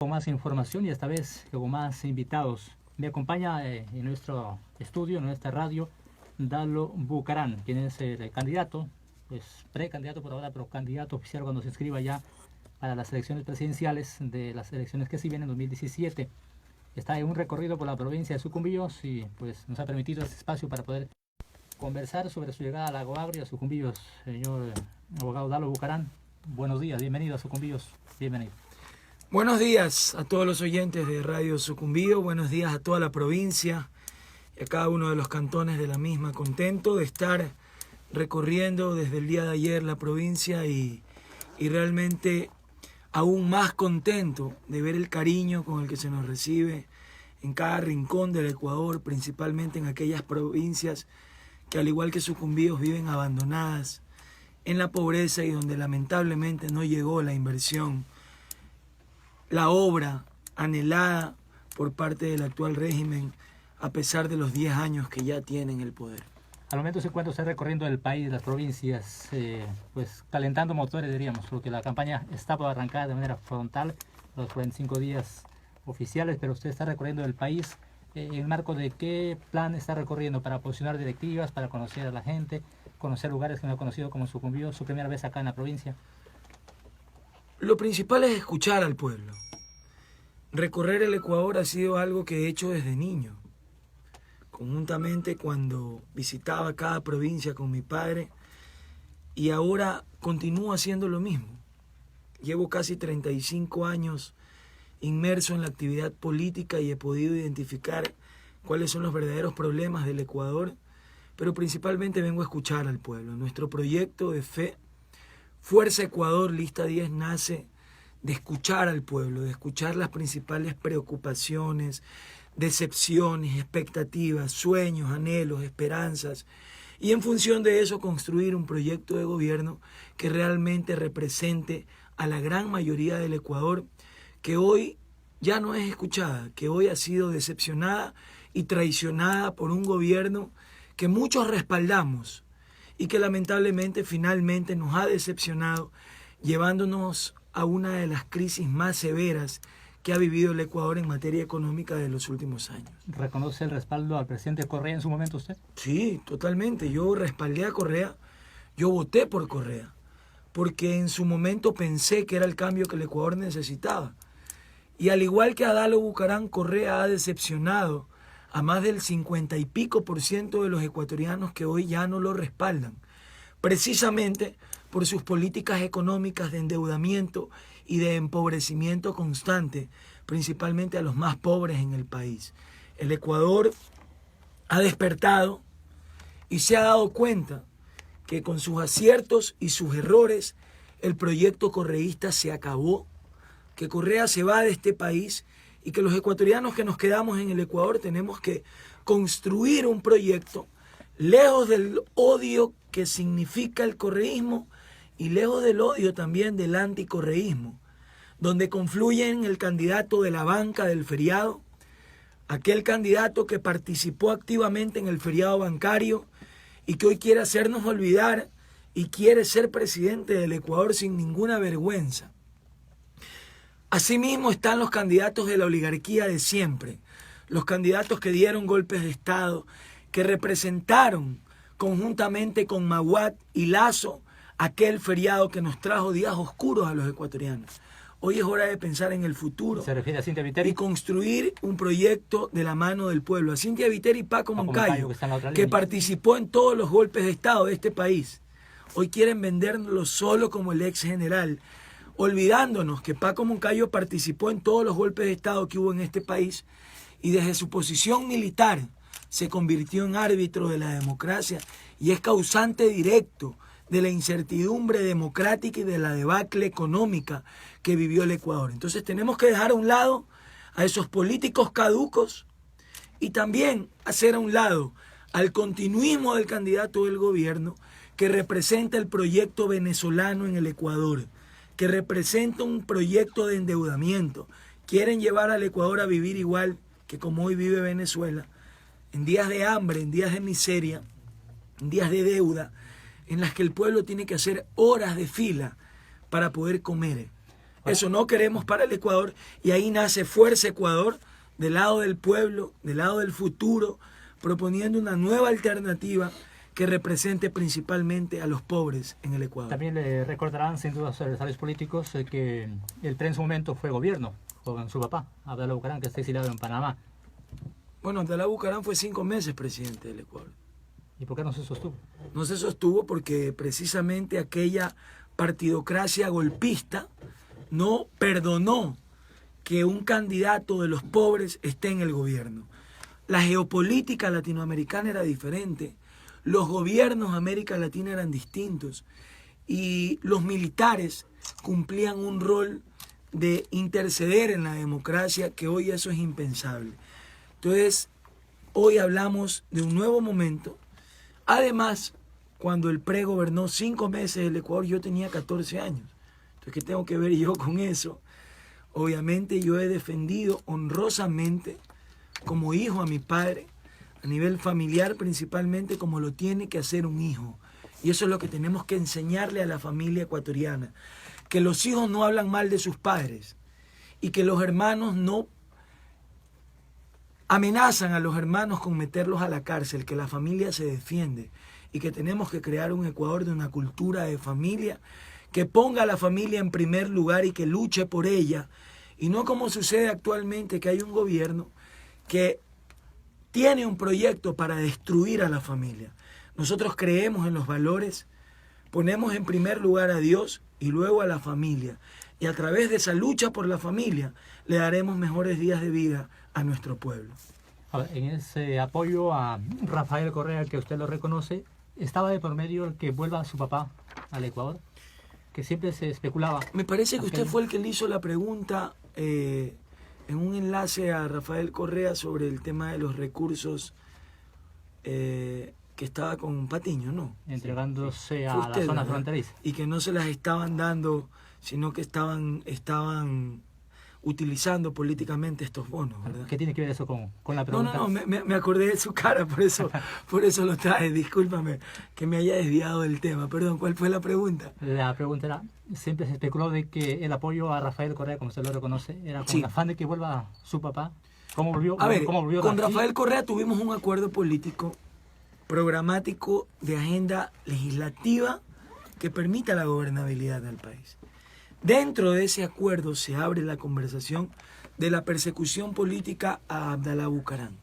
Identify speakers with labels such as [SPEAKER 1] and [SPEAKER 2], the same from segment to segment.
[SPEAKER 1] Con más información y esta vez con más invitados. Me acompaña en nuestro estudio, en nuestra radio, Dalo Bucaram, quien es el candidato, pues precandidato por ahora, pero candidato oficial cuando se inscriba ya para las elecciones presidenciales de las elecciones que se vienen en 2017. Está en un recorrido por la provincia de Sucumbíos y pues nos ha permitido este espacio para poder conversar sobre su llegada a la Agua Agria, Sucumbíos. Señor abogado Dalo Bucaram, buenos días, bienvenido a Sucumbíos, bienvenido.
[SPEAKER 2] Buenos días a todos los oyentes de Radio Sucumbíos, buenos días a toda la provincia y a cada uno de los cantones de la misma. Contento de estar recorriendo desde el día de ayer la provincia y realmente aún más contento de ver el cariño con el que se nos recibe en cada rincón del Ecuador, principalmente en aquellas provincias que al igual que Sucumbíos viven abandonadas en la pobreza y donde lamentablemente no llegó la inversión, la obra anhelada por parte del actual régimen, a pesar de los 10 años que ya tienen el poder.
[SPEAKER 1] Al momento se encuentra usted recorriendo el país, las provincias, pues calentando motores, diríamos, porque la campaña está por arrancar de manera frontal, los 45 días oficiales, pero usted está recorriendo el país. ¿En el marco de qué plan está recorriendo para posicionar directivas, para conocer a la gente, conocer lugares que no ha conocido como Sucumbíos, su primera vez acá en la provincia?
[SPEAKER 2] Lo principal es escuchar al pueblo. Recorrer el Ecuador ha sido algo que he hecho desde niño. Conjuntamente cuando visitaba cada provincia con mi padre, y ahora continúo haciendo lo mismo. Llevo casi 35 años inmerso en la actividad política y he podido identificar cuáles son los verdaderos problemas del Ecuador, pero principalmente vengo a escuchar al pueblo. Nuestro proyecto de fe, Fuerza Ecuador Lista 10, nace de escuchar al pueblo, de escuchar las principales preocupaciones, decepciones, expectativas, sueños, anhelos, esperanzas, y en función de eso construir un proyecto de gobierno que realmente represente a la gran mayoría del Ecuador, que hoy ya no es escuchada, que hoy ha sido decepcionada y traicionada por un gobierno que muchos respaldamos y que lamentablemente finalmente nos ha decepcionado, llevándonos a una de las crisis más severas que ha vivido el Ecuador en materia económica de los últimos años.
[SPEAKER 1] ¿Reconoce el respaldo al presidente Correa en su momento usted?
[SPEAKER 2] Sí, totalmente. Yo respaldé a Correa, yo voté por Correa, porque en su momento pensé que era el cambio que el Ecuador necesitaba. Y al igual que a Dalo Bucaram, Correa ha decepcionado a más del 50 y pico % de los ecuatorianos que hoy ya no lo respaldan, precisamente por sus políticas económicas de endeudamiento y de empobrecimiento constante, principalmente a los más pobres en el país. El Ecuador ha despertado y se ha dado cuenta que con sus aciertos y sus errores el proyecto correísta se acabó, que Correa se va de este país y que los ecuatorianos que nos quedamos en el Ecuador tenemos que construir un proyecto lejos del odio que significa el correísmo y lejos del odio también del anticorreísmo, donde confluyen el candidato de la banca del feriado, aquel candidato que participó activamente en el feriado bancario y que hoy quiere hacernos olvidar y quiere ser presidente del Ecuador sin ninguna vergüenza. Asimismo están los candidatos de la oligarquía de siempre, los candidatos que dieron golpes de Estado, que representaron conjuntamente con Maguad y Lazo aquel feriado que nos trajo días oscuros a los ecuatorianos. Hoy es hora de pensar en el futuro.
[SPEAKER 1] ¿Se refiere a Cynthia Viteri?
[SPEAKER 2] Y construir un proyecto de la mano del pueblo. A Cynthia Viteri y Paco Moncayo, que participó en todos los golpes de Estado de este país. Hoy quieren venderlo solo como el ex general, olvidándonos que Paco Moncayo participó en todos los golpes de Estado que hubo en este país y desde su posición militar se convirtió en árbitro de la democracia y es causante directo de la incertidumbre democrática y de la debacle económica que vivió el Ecuador. Entonces tenemos que dejar a un lado a esos políticos caducos y también hacer a un lado al continuismo del candidato del gobierno que representa el proyecto venezolano en el Ecuador, que representa un proyecto de endeudamiento. Quieren llevar al Ecuador a vivir igual que como hoy vive Venezuela, en días de hambre, en días de miseria, en días de deuda, en las que el pueblo tiene que hacer horas de fila para poder comer. Eso no queremos para el Ecuador, y ahí nace Fuerza Ecuador, del lado del pueblo, del lado del futuro, proponiendo una nueva alternativa que represente principalmente a los pobres en el Ecuador.
[SPEAKER 1] También le recordarán, sin duda, los adversarios políticos, que el tren en su momento fue gobierno con su papá, Abdalá Bucaram, que está exiliado en Panamá.
[SPEAKER 2] Bueno, Abdalá Bucaram fue 5 meses presidente del Ecuador.
[SPEAKER 1] ¿Y por qué no se sostuvo?
[SPEAKER 2] No se sostuvo porque precisamente aquella partidocracia golpista no perdonó que un candidato de los pobres esté en el gobierno. La geopolítica latinoamericana era diferente, los gobiernos de América Latina eran distintos y los militares cumplían un rol de interceder en la democracia, que hoy eso es impensable. Entonces, hoy hablamos de un nuevo momento. Además, cuando el PRE gobernó 5 meses el Ecuador, yo tenía 14 años. Entonces, ¿qué tengo que ver yo con eso? Obviamente yo he defendido honrosamente como hijo a mi padre, a nivel familiar principalmente, como lo tiene que hacer un hijo. Y eso es lo que tenemos que enseñarle a la familia ecuatoriana, que los hijos no hablan mal de sus padres y que los hermanos no amenazan a los hermanos con meterlos a la cárcel, que la familia se defiende y que tenemos que crear un Ecuador de una cultura de familia que ponga a la familia en primer lugar y que luche por ella, y no como sucede actualmente, que hay un gobierno que tiene un proyecto para destruir a la familia. Nosotros creemos en los valores, ponemos en primer lugar a Dios y luego a la familia, y a través de esa lucha por la familia le daremos mejores días de vida a nuestro pueblo.
[SPEAKER 1] A ver, en ese apoyo a Rafael Correa, que usted lo reconoce, ¿estaba de por medio el que vuelva su papá al Ecuador? Que siempre se especulaba.
[SPEAKER 2] Me parece que usted fue el que le hizo la pregunta en un enlace a Rafael Correa sobre el tema de los recursos que estaba con Patiño, ¿no?
[SPEAKER 1] Entregándose a
[SPEAKER 2] usted,
[SPEAKER 1] la zona
[SPEAKER 2] ¿verdad?
[SPEAKER 1] fronteriza.
[SPEAKER 2] Y que no se las estaban dando, sino que estaban utilizando políticamente estos bonos, ¿verdad?
[SPEAKER 1] ¿Qué tiene que ver eso con la pregunta?
[SPEAKER 2] No, me acordé de su cara, por eso lo traje. Discúlpame que me haya desviado del tema. Perdón, ¿cuál fue la pregunta?
[SPEAKER 1] La pregunta era, siempre se especuló de que el apoyo a Rafael Correa, como usted lo reconoce, era con el afán de que vuelva su papá. ¿Cómo volvió?
[SPEAKER 2] A ver,
[SPEAKER 1] ¿Cómo volvió
[SPEAKER 2] con Rafael Correa tuvimos un acuerdo político programático de agenda legislativa que permita la gobernabilidad del país. Dentro de ese acuerdo se abre la conversación de la persecución política a Abdalá Bucaram.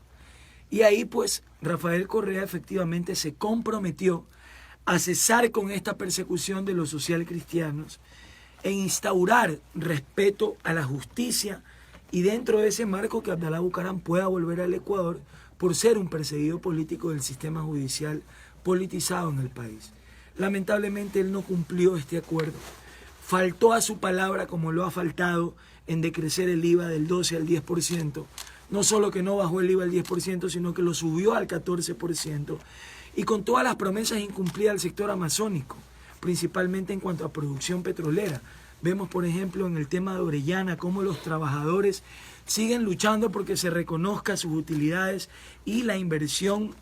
[SPEAKER 2] Y ahí pues Rafael Correa efectivamente se comprometió a cesar con esta persecución de los socialcristianos e instaurar respeto a la justicia, y dentro de ese marco que Abdalá Bucaram pueda volver al Ecuador por ser un perseguido político del sistema judicial politizado en el país. Lamentablemente él no cumplió este acuerdo. Faltó a su palabra, como lo ha faltado en decrecer el IVA del 12 al 10%. No solo que no bajó el IVA al 10%, sino que lo subió al 14%. Y con todas las promesas incumplidas al sector amazónico, principalmente en cuanto a producción petrolera. Vemos, por ejemplo, en el tema de Orellana, cómo los trabajadores siguen luchando porque se reconozca sus utilidades y la inversión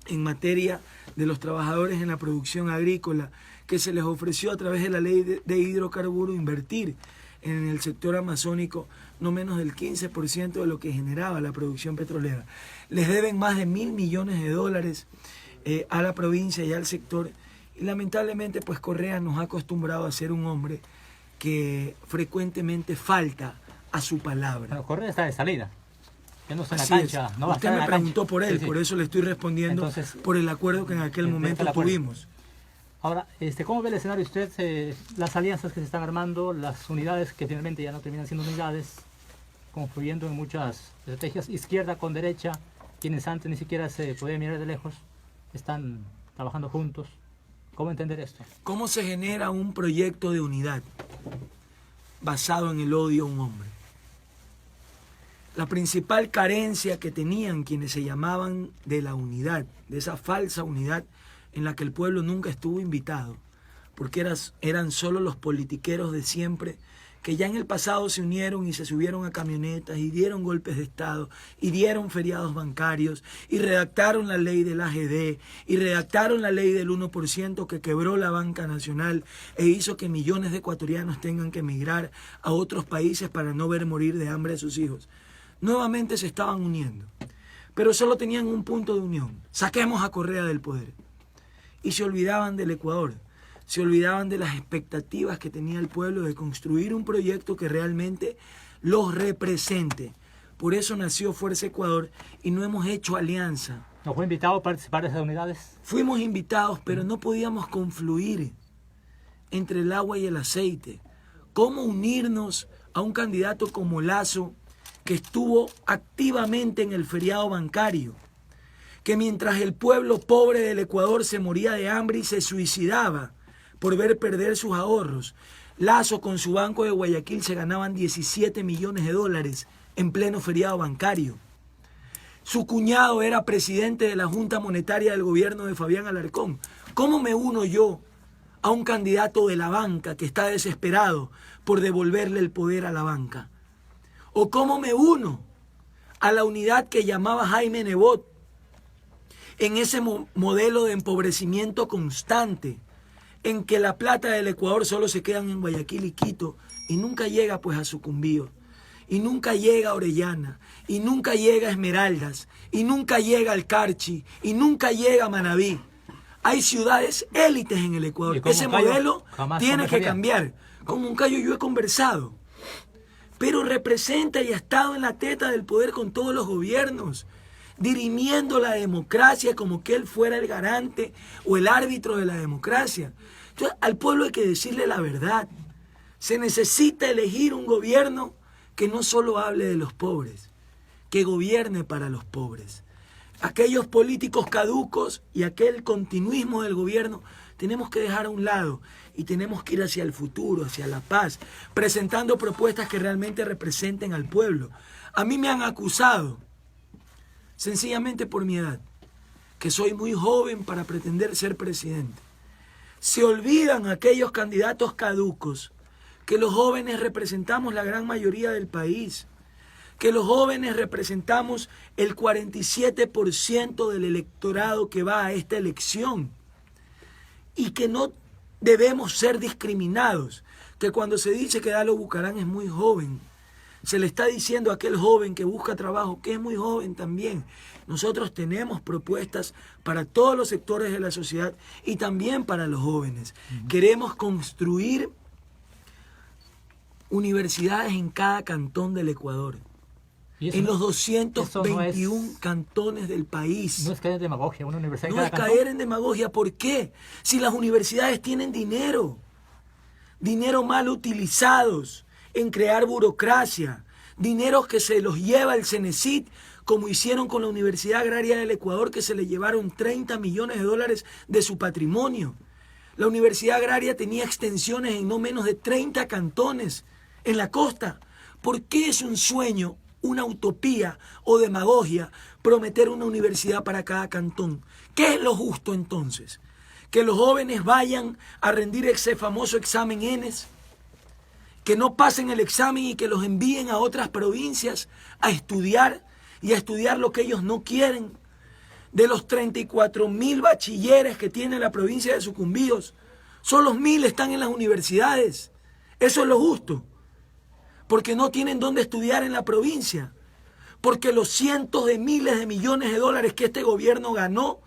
[SPEAKER 2] en materia de los trabajadores en la producción agrícola, que se les ofreció a través de la ley de hidrocarburos invertir en el sector amazónico no menos del 15% de lo que generaba la producción petrolera. Les deben más de $1.000 millones a la provincia y al sector, y lamentablemente pues Correa nos ha acostumbrado a ser un hombre que frecuentemente falta a su palabra.
[SPEAKER 1] Bueno, Correa está de salida. Ya no está en la
[SPEAKER 2] Así
[SPEAKER 1] cancha,
[SPEAKER 2] es.
[SPEAKER 1] no va a
[SPEAKER 2] Usted
[SPEAKER 1] estar en
[SPEAKER 2] me
[SPEAKER 1] la
[SPEAKER 2] preguntó
[SPEAKER 1] cancha.
[SPEAKER 2] por él,
[SPEAKER 1] Sí.
[SPEAKER 2] por eso le estoy respondiendo.
[SPEAKER 1] Entonces,
[SPEAKER 2] por el acuerdo que en aquel momento tuvimos.
[SPEAKER 1] Ahora, ¿cómo ve el escenario usted? Las alianzas que se están armando, las unidades que finalmente ya no terminan siendo unidades, confluyendo en muchas estrategias, izquierda con derecha, quienes antes ni siquiera se podían mirar de lejos, están trabajando juntos. ¿Cómo entender esto?
[SPEAKER 2] ¿Cómo se genera un proyecto de unidad basado en el odio a un hombre? La principal carencia que tenían quienes se llamaban de la unidad, de esa falsa unidad en la que el pueblo nunca estuvo invitado, porque eran solo los politiqueros de siempre que ya en el pasado se unieron y se subieron a camionetas y dieron golpes de Estado y dieron feriados bancarios y redactaron la ley del AGD y redactaron la ley del 1% que quebró la banca nacional e hizo que millones de ecuatorianos tengan que emigrar a otros países para no ver morir de hambre a sus hijos. Nuevamente se estaban uniendo, pero solo tenían un punto de unión: saquemos a Correa del poder. Y se olvidaban del Ecuador. Se olvidaban de las expectativas que tenía el pueblo de construir un proyecto que realmente los represente. Por eso nació Fuerza Ecuador y no hemos hecho alianza.
[SPEAKER 1] ¿No fue invitado a participar de esas unidades?
[SPEAKER 2] Fuimos invitados, pero no podíamos confluir entre el agua y el aceite. ¿Cómo unirnos a un candidato como Lasso, que estuvo activamente en el feriado bancario? Que mientras el pueblo pobre del Ecuador se moría de hambre y se suicidaba por ver perder sus ahorros, Lasso con su banco de Guayaquil se ganaban 17 millones de dólares en pleno feriado bancario. Su cuñado era presidente de la Junta Monetaria del gobierno de Fabián Alarcón. ¿Cómo me uno yo a un candidato de la banca que está desesperado por devolverle el poder a la banca? ¿O cómo me uno a la unidad que llamaba Jaime Nebot en ese modelo de empobrecimiento constante, en que la plata del Ecuador solo se quedan en Guayaquil y Quito y nunca llega pues a Sucumbíos, y nunca llega a Orellana, y nunca llega a Esmeraldas, y nunca llega al Carchi, y nunca llega a Manabí? Hay ciudades élites en el Ecuador. Ese modelo tiene que cambiar. Con Moncayo yo he conversado, pero representa y ha estado en la teta del poder con todos los gobiernos, dirimiendo la democracia como que él fuera el garante o el árbitro de la democracia. Entonces, al pueblo hay que decirle la verdad. Se necesita elegir un gobierno que no solo hable de los pobres, que gobierne para los pobres. Aquellos políticos caducos y aquel continuismo del gobierno tenemos que dejar a un lado y tenemos que ir hacia el futuro, hacia la paz, presentando propuestas que realmente representen al pueblo. A mí me han acusado, sencillamente por mi edad, que soy muy joven para pretender ser presidente. Se olvidan aquellos candidatos caducos que los jóvenes representamos la gran mayoría del país, que los jóvenes representamos el 47% del electorado que va a esta elección y que no debemos ser discriminados, que cuando se dice que Dalo Bucarán es muy joven, se le está diciendo a aquel joven que busca trabajo que es muy joven también. Nosotros tenemos propuestas para todos los sectores de la sociedad y también para los jóvenes. Queremos construir universidades en cada cantón del Ecuador, en los 221 cantones del país.
[SPEAKER 1] No es caer en demagogia, una universidad en
[SPEAKER 2] No
[SPEAKER 1] cada
[SPEAKER 2] es
[SPEAKER 1] cantón.
[SPEAKER 2] caer en demagogia. ¿Por qué? Si las universidades tienen dinero mal utilizados en crear burocracia, dineros que se los lleva el Cenecit, como hicieron con la Universidad Agraria del Ecuador, que se le llevaron 30 millones de dólares de su patrimonio. La Universidad Agraria tenía extensiones en no menos de 30 cantones en la costa. ¿Por qué es un sueño, una utopía o demagogia prometer una universidad para cada cantón? ¿Qué es lo justo entonces? ¿Que los jóvenes vayan a rendir ese famoso examen ENES? ¿Que no pasen el examen y que los envíen a otras provincias a estudiar y a estudiar lo que ellos no quieren? De los 34.000 bachilleres que tiene la provincia de Sucumbíos, solo 1.000 están en las universidades. Eso es lo justo. Porque no tienen dónde estudiar en la provincia. Porque los cientos de miles de millones de dólares que este gobierno ganó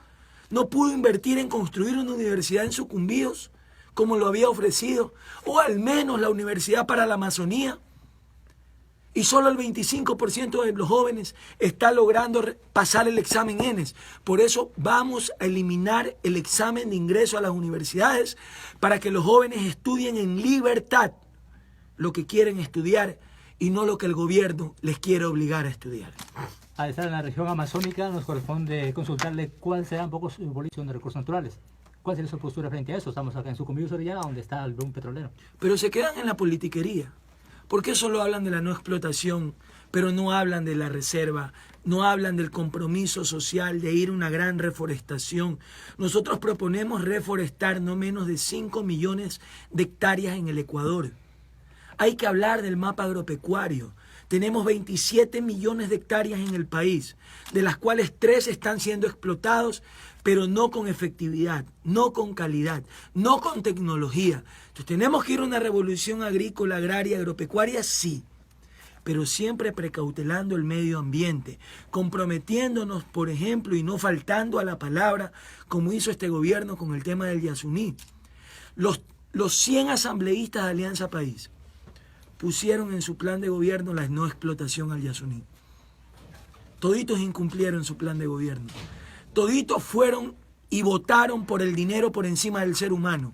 [SPEAKER 2] no pudo invertir en construir una universidad en Sucumbíos como lo había ofrecido, o al menos la Universidad para la Amazonía. Y solo el 25% de los jóvenes está logrando pasar el examen ENES. Por eso vamos a eliminar el examen de ingreso a las universidades para que los jóvenes estudien en libertad lo que quieren estudiar y no lo que el gobierno les quiere obligar a estudiar.
[SPEAKER 1] Al estar en la región amazónica nos corresponde consultarle cuál será un poco su evolución de recursos naturales. ¿Cuál sería su postura frente a eso? Estamos acá en Sucumbíos, Orellana, donde está el boom petrolero.
[SPEAKER 2] Pero se quedan en la politiquería. ¿Por qué solo hablan de la no explotación, pero no hablan de la reserva, no hablan del compromiso social de ir a una gran reforestación? Nosotros proponemos reforestar no menos de 5 millones de hectáreas en el Ecuador. Hay que hablar del mapa agropecuario. Tenemos 27 millones de hectáreas en el país, de las cuales 3 están siendo explotados, pero no con efectividad, no con calidad, no con tecnología. Entonces, ¿tenemos que ir a una revolución agrícola, agraria, agropecuaria? Sí, pero siempre precautelando el medio ambiente, comprometiéndonos, por ejemplo, y no faltando a la palabra, como hizo este gobierno con el tema del Yasuní. Los 100 asambleístas de Alianza País pusieron en su plan de gobierno la no explotación al Yasuní. Toditos incumplieron su plan de gobierno. Toditos fueron y votaron por el dinero por encima del ser humano.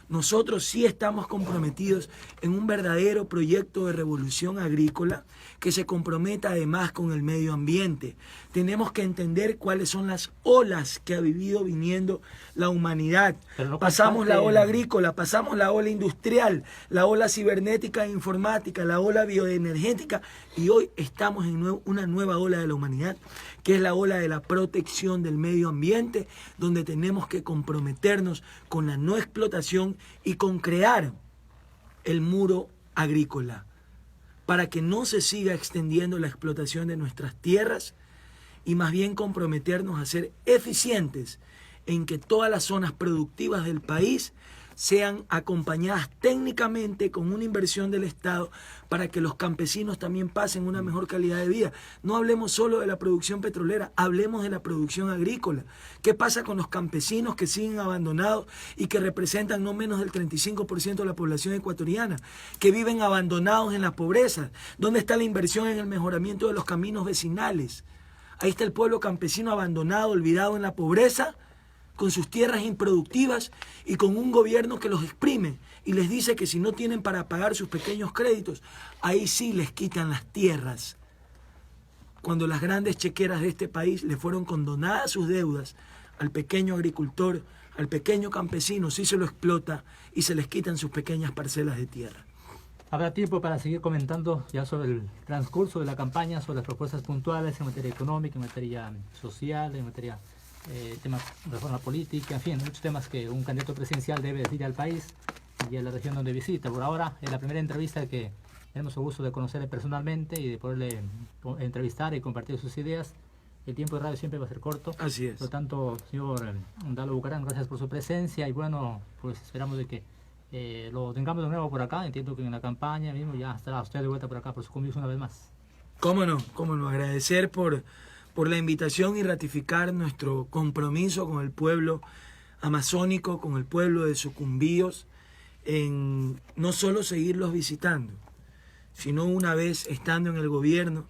[SPEAKER 2] Nosotros sí estamos comprometidos en un verdadero proyecto de revolución agrícola que se comprometa además con el medio ambiente. Tenemos que entender cuáles son las olas que ha viniendo la humanidad. Pasamos la ola agrícola, pasamos la ola industrial, la ola cibernética e informática, la ola bioenergética y hoy estamos en una nueva ola de la humanidad, que es la ola de la protección del medio ambiente, donde tenemos que comprometernos con la no explotación y con crear el muro agrícola para que no se siga extendiendo la explotación de nuestras tierras y más bien comprometernos a ser eficientes en que todas las zonas productivas del país sean acompañadas técnicamente con una inversión del Estado para que los campesinos también pasen una mejor calidad de vida. No hablemos solo de la producción petrolera, hablemos de la producción agrícola. ¿Qué pasa con los campesinos que siguen abandonados y que representan no menos del 35% de la población ecuatoriana, que viven abandonados en la pobreza? ¿Dónde está la inversión en el mejoramiento de los caminos vecinales? Ahí está el pueblo campesino abandonado, olvidado en la pobreza, con sus tierras improductivas y con un gobierno que los exprime y les dice que si no tienen para pagar sus pequeños créditos, ahí sí les quitan las tierras. Cuando las grandes chequeras de este país le fueron condonadas sus deudas al pequeño agricultor, al pequeño campesino, sí se lo explota y se les quitan sus pequeñas parcelas de tierra.
[SPEAKER 1] Habrá tiempo para seguir comentando ya sobre el transcurso de la campaña, sobre las propuestas puntuales en materia económica, en materia social, en materia temas de reforma política, en fin, muchos temas que un candidato presidencial debe decir al país y a la región donde visita. Por ahora, es la primera entrevista que tenemos el gusto de conocerle personalmente y de poderle entrevistar y compartir sus ideas. El tiempo de radio siempre va a ser corto.
[SPEAKER 2] Así es.
[SPEAKER 1] Por lo tanto, señor Dalo Bucaram, gracias por su presencia y bueno, pues esperamos de que lo tengamos de nuevo por acá. Entiendo que en la campaña mismo ya estará usted de vuelta por acá por su conmigo una vez más.
[SPEAKER 2] Cómo no, agradecer por la invitación y ratificar nuestro compromiso con el pueblo amazónico, con el pueblo de Sucumbíos, en no solo seguirlos visitando, sino una vez estando en el gobierno,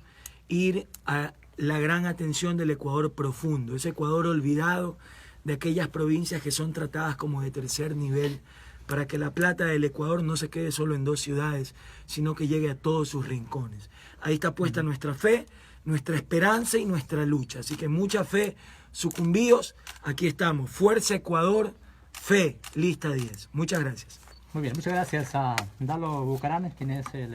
[SPEAKER 2] ir a la gran atención del Ecuador profundo, ese Ecuador olvidado de aquellas provincias que son tratadas como de tercer nivel, para que la plata del Ecuador no se quede solo en 2 ciudades, sino que llegue a todos sus rincones. Ahí está puesta nuestra fe, nuestra esperanza y nuestra lucha. Así que mucha fe, Sucumbíos, aquí estamos. Fuerza Ecuador, fe, lista 10. Muchas gracias.
[SPEAKER 1] Muy bien, muchas gracias a Dalo Bucaram, quien es el